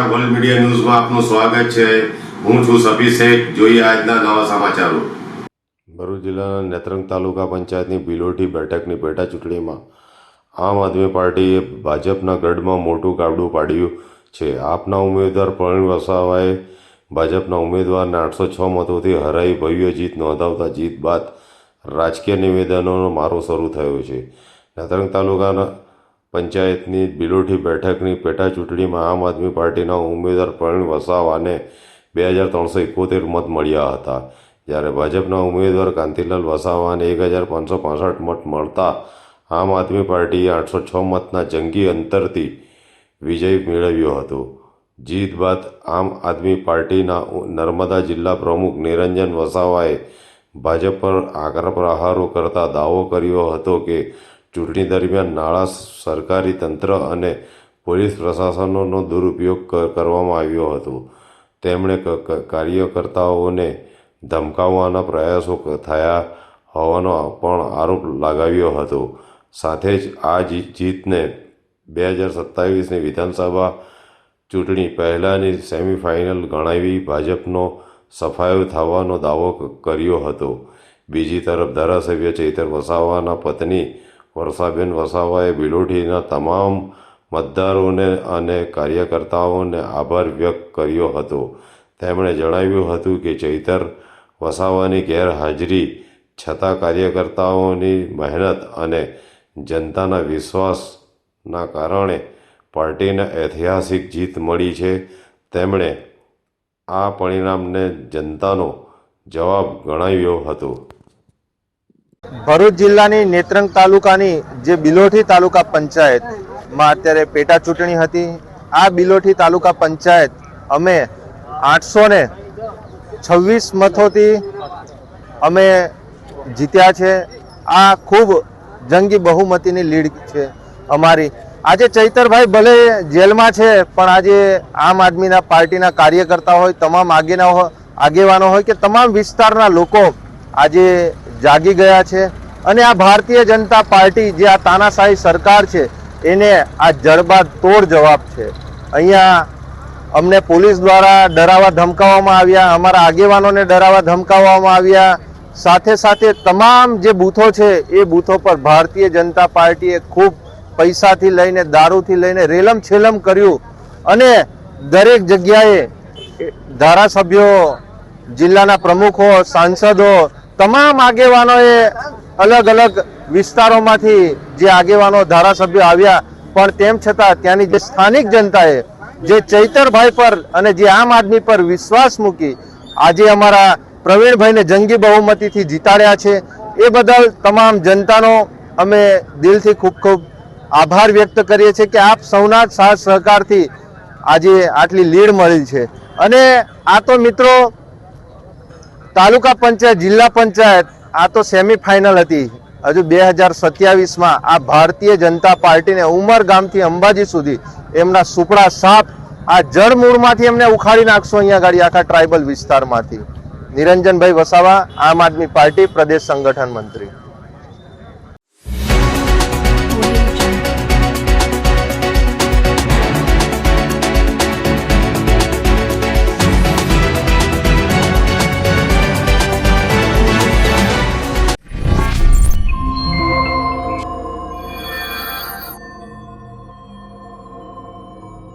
નમસ્કાર, world media ન્યૂઝમાં આપનું સ્વાગત છે। હું છું સભી શેખ। જોઈએ આજના નવા સમાચારો। ભરૂચ જિલ્લાના નેત્રંગ તાલુકા પંચાયતની બિલોટી બેઠકની પેટા ચૂંટણીમાં આમ આદમી પાર્ટીએ ભાજપના ગઢમાં મોટું ગાબડું પાડ્યું છે। આપના ઉમેદવાર પ્રવીણ વસાવાએ ભાજપના ઉમેદવારને 806 મતોથી હરાવી ભવ્ય જીત નોંધાવતા જીત બાદ રાજકીય નિવેદનોનો મારો શરૂ થયો છે। નેત્રંગ તાલુકાના પંચાયતની બિલોટી બેઠકની પેટા ચૂંટણીમાં આમ આદમી પાર્ટીના ઉમેદવાર પ્રવીણ વસાવાને 2371 મત મળ્યા હતા, જ્યારે ભાજપના ઉમેદવાર કાંતિલાલ વસાવાને 1565 મત મળતા આમ આદમી પાર્ટીએ 806 મતના જંગી અંતરથી વિજય મેળવ્યો હતો। જીત બાદ આમ આદમી પાર્ટીના નર્મદા જિલ્લા પ્રમુખ નિરંજન વસાવાએ ભાજપ પર આકરા પ્રહારો કરતા દાવો કર્યો હતો કે ચૂંટણી દરમિયાન નાણાં, સરકારી તંત્ર અને પોલીસ પ્રશાસનનો દુરુપયોગ કરવામાં આવ્યો હતો। તેમણે કાર્યકર્તાઓને ધમકાવવાના પ્રયાસો થયા હોવાનો પણ આરોપ લગાવ્યો હતો। સાથે જ આ જીતને 2027ની વિધાનસભા ચૂંટણી પહેલાંની સેમિફાઇનલ ગણાવી ભાજપનો સફાયો થવાનો દાવો કર્યો હતો। બીજી તરફ ધારાસભ્ય ચૈતર વસાવાના પત્ની વર્ષાબેન વસાવાએ બિલોટીના તમામ મતદારોને અને કાર્યકર્તાઓને આભાર વ્યક્ત કર્યો હતો। તેમણે જણાવ્યું હતું કે ચૈતર વસાવાની ગેરહાજરી છતાં કાર્યકર્તાઓની મહેનત અને જનતાના વિશ્વાસના કારણે પાર્ટીને ઐતિહાસિક જીત મળી છે। તેમણે આ પરિણામને જનતાનો જવાબ ગણાવ્યો હતો। ભરૂચ જિલ્લાની નેત્રંગ તાલુકાની જે બિલોટી તાલુકા પંચાયતમાં અત્યારે પેટા ચૂંટણી હતી। આ બિલોટી તાલુકા પંચાયત અમે 826 મતોથી અમે જીત્યા છે। આ ખૂબ જંગી બહુમતીની લીડ છે અમારી। આજે ચૈતરભાઈ ભલે જેલમાં છે, પણ આજે આમ આદમીના પાર્ટીના કાર્યકર્તા હોય, તમામ આગેવાનો હોય કે તમામ વિસ્તારના લોકો આજે જાગી ગયા છે અને આ ભારતીય જનતા પાર્ટી જે આ તાનાશાહી સરકાર છે એને આ જડબાતોડ જવાબ છે। અહીંયા અમને પોલીસ દ્વારા ડરાવવા ધમકાવવામાં આવ્યા, અમારા આગેવાનોને ડરાવવા ધમકાવવામાં આવ્યા। સાથે સાથે તમામ જે બૂથો છે એ બૂથો પર ભારતીય જનતા પાર્ટીએ ખૂબ પૈસાથી લઈને દારૂથી લઈને રેલમ છેલમ કર્યું અને દરેક જગ્યાએ ધારાસભ્યો, જિલ્લાના પ્રમુખો, સાંસદો, તમામ આગેવાનોએ અલગ અલગ વિસ્તારોમાંથી જે આગેવાનો ધારાસભ્યો આવ્યા, પણ તેમ છતાં ત્યાંની જે સ્થાનિક જનતાએ જે ચૈતરભાઈ પર અને જે આમ આદમી પર વિશ્વાસ મૂકી આજે અમારા પ્રવીણભાઈને જંગી બહુમતીથી જીતાડ્યા છે, એ બદલ તમામ જનતાનો અમે દિલથી ખૂબ ખૂબ આભાર વ્યક્ત કરીએ છીએ કે આપ સૌના સાથ સહકારથી આજે આટલી લીડ મળી છે। અને આ તો મિત્રો તાલુકા પંચાયત, જિલ્લા પંચાયત આ તો સેમિફાઇનલ હતી। હજુ 2027માં આ ભારતીય જનતા પાર્ટીને ઉમરગામથી અંબાજી સુધી એમના સુપડા સાપ આ જળમૂળમાંથી એમને ઉખાડી નાખશો અહીંયા ગાડી આખા ટ્રાઇબલ વિસ્તારમાંથી। નિરંજનભાઈ વસાવા, આમ આદમી પાર્ટી પ્રદેશ સંગઠન મંત્રી।